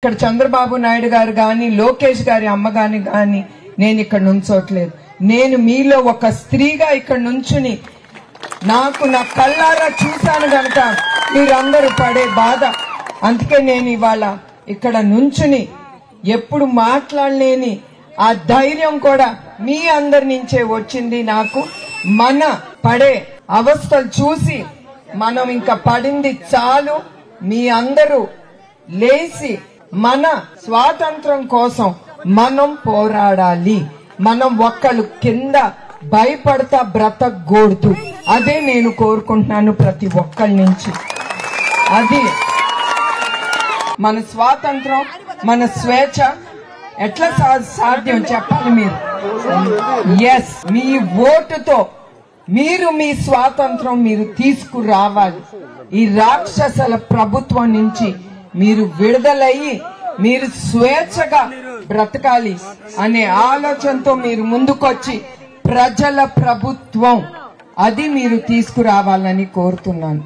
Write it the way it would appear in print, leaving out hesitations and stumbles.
ఇక్కడ చంద్రబాబు నాయుడు గారు గాని లోకేష్ గారి అమ్మ గాని నేను ఇక్కడ నుంచోట్లేదు. నేను మీలో ఒక స్త్రీగా ఇక్కడ నుంచుని నాకు నా కళ్ళారా చూశాను గనక మీరందరూ పడే బాధ, అందుకే నేను ఇవాళ ఇక్కడ నుంచుని ఎప్పుడు మాట్లాడలేని ఆ ధైర్యం కూడా మీ అందరి నుంచే వచ్చింది నాకు. మన పడే అవస్థలు చూసి మనం ఇంకా పడింది చాలు, మీ అందరూ లేచి మన స్వాతంత్రం కోసం మనం పోరాడాలి. మనం ఒక్కళ్ళు కింద భయపడతా బ్రతకూడదు. అదే నేను కోరుకుంటున్నాను ప్రతి ఒక్కళ్ళ నుంచి. అది మన స్వాతంత్రం, మన స్వేచ్ఛ ఎట్లా సాధ్యం చెప్పాలి మీరు. ఎస్, మీ ఓటుతో మీరు మీ స్వాతంత్రం మీరు తీసుకురావాలి. ఈ రాక్షసుల ప్రభుత్వం నుంచి మీరు విడుదలయ్యి మీరు స్వేచ్ఛగా బ్రతకాలి అనే ఆలోచనతో మీరు ముందుకొచ్చి ప్రజల ప్రభుత్వం అది మీరు తీసుకురావాలని కోరుతున్నాను.